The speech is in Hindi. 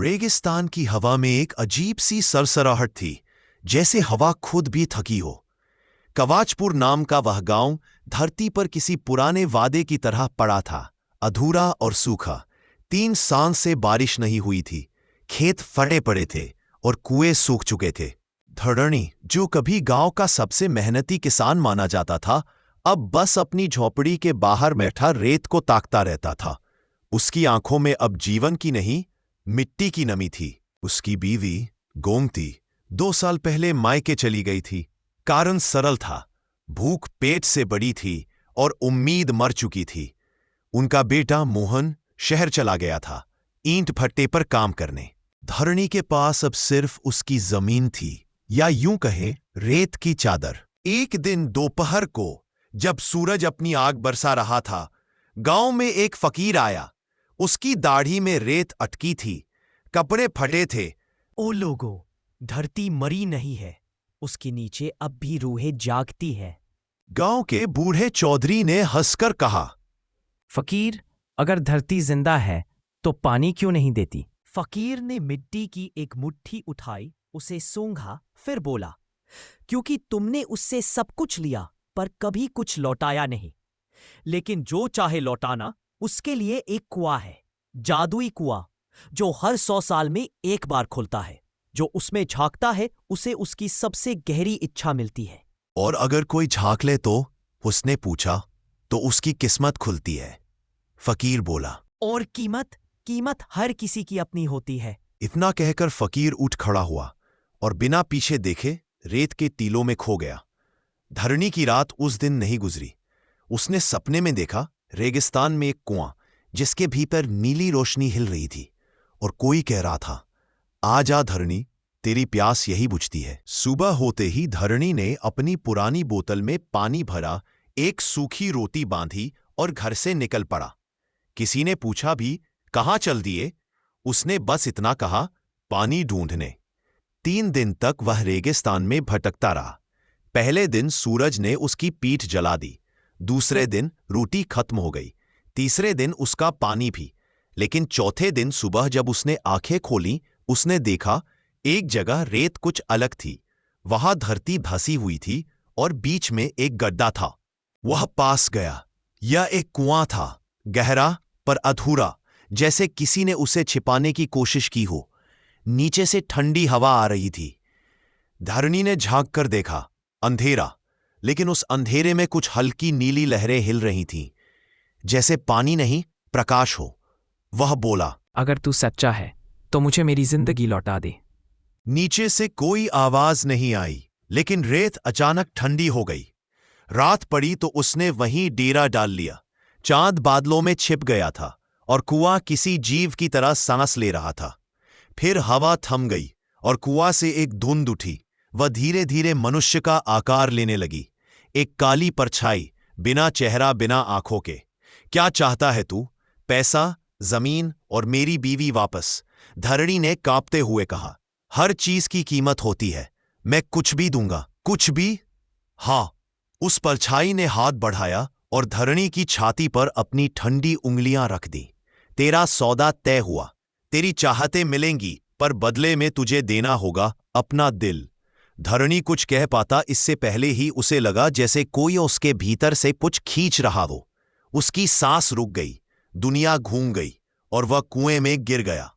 रेगिस्तान की हवा में एक अजीब सी सरसराहट थी, जैसे हवा खुद भी थकी हो। कवाचपुर नाम का वह गांव धरती पर किसी पुराने वादे की तरह पड़ा था, अधूरा और सूखा। 3 साल से बारिश नहीं हुई थी, खेत फटे पड़े थे और कुएं सूख चुके थे। धरणी, जो कभी गांव का सबसे मेहनती किसान माना जाता था, अब बस अपनी झोपड़ी के बाहर बैठा रेत को ताकता रहता था। उसकी आंखों में अब जीवन की नहीं, मिट्टी की नमी थी। उसकी बीवी गोमती 2 साल पहले मायके चली गई थी। कारण सरल था, भूख पेट से बड़ी थी और उम्मीद मर चुकी थी। उनका बेटा मोहन शहर चला गया था, ईंट भट्टे पर काम करने। धरणी के पास अब सिर्फ उसकी जमीन थी, या यूं कहे रेत की चादर। एक दिन दोपहर को जब सूरज अपनी आग बरसा रहा था, गांव में एक फकीर आया। उसकी दाढ़ी में रेत अटकी थी, कपड़े फटे थे। ओ लोगों, धरती मरी नहीं है, उसके नीचे अब भी रूहें जागती है। गांव के बूढ़े चौधरी ने हंसकर कहा, फकीर, अगर धरती जिंदा है तो पानी क्यों नहीं देती? फकीर ने मिट्टी की एक मुट्ठी उठाई, उसे सूंघा, फिर बोला, क्योंकि तुमने उससे सब कुछ लिया पर कभी कुछ लौटाया नहीं। लेकिन जो चाहे लौटाना, उसके लिए एक कुआं है, जादुई कुआं, जो हर 100 साल में एक बार खुलता है। जो उसमें झांकता है, उसे उसकी सबसे गहरी इच्छा मिलती है। और अगर कोई झांक ले तो? उसने पूछा। तो उसकी किस्मत खुलती है, फकीर बोला। और कीमत? कीमत हर किसी की अपनी होती है। इतना कहकर फकीर उठ खड़ा हुआ और बिना पीछे देखे रेत के टीलों में खो गया। धरणी की रात उस दिन नहीं गुजरी। उसने सपने में देखा रेगिस्तान में एक कुआं, जिसके भीतर नीली रोशनी हिल रही थी, और कोई कह रहा था, आ जा धरणी, तेरी प्यास यही बुझती है। सुबह होते ही धरणी ने अपनी पुरानी बोतल में पानी भरा, एक सूखी रोटी बांधी और घर से निकल पड़ा। किसी ने पूछा भी, कहाँ चल दिए? उसने बस इतना कहा, पानी ढूंढने। 3 दिन तक वह रेगिस्तान में भटकता रहा। पहले दिन सूरज ने उसकी पीठ जला दी, दूसरे दिन रोटी खत्म हो गई, तीसरे दिन उसका पानी भी। लेकिन चौथे दिन सुबह जब उसने आंखें खोली, उसने देखा एक जगह रेत कुछ अलग थी। वहां धरती धसी हुई थी और बीच में एक गड्ढा था। वह पास गया। यह एक कुआं था, गहरा पर अधूरा, जैसे किसी ने उसे छिपाने की कोशिश की हो। नीचे से ठंडी हवा आ रही थी। धरणी ने झांक कर देखा, अंधेरा, लेकिन उस अंधेरे में कुछ हल्की नीली लहरें हिल रही थीं, जैसे पानी नहीं, प्रकाश हो। वह बोला, अगर तू सच्चा है तो मुझे मेरी जिंदगी लौटा दे। नीचे से कोई आवाज नहीं आई, लेकिन रेत अचानक ठंडी हो गई। रात पड़ी तो उसने वहीं डेरा डाल लिया। चांद बादलों में छिप गया था और कुआं किसी जीव की तरह सांस ले रहा था। फिर हवा थम गई और कुआं से एक धुंध उठी। वह धीरे धीरे मनुष्य का आकार लेने लगी, एक काली परछाई, बिना चेहरा, बिना आंखों के। क्या चाहता है तू? पैसा, जमीन और मेरी बीवी वापस? धरणी ने कांपते हुए कहा। हर चीज की कीमत होती है, मैं कुछ भी दूंगा। कुछ भी? हाँ। उस परछाई ने हाथ बढ़ाया और धरणी की छाती पर अपनी ठंडी उंगलियां रख दी। तेरा सौदा तय हुआ। तेरी चाहतें मिलेंगी, पर बदले में तुझे देना होगा अपना दिल। धरणी कुछ कह पाता इससे पहले ही उसे लगा जैसे कोई उसके भीतर से कुछ खींच रहा हो। उसकी सांस रुक गई, दुनिया घूम गई और वह कुएं में गिर गया।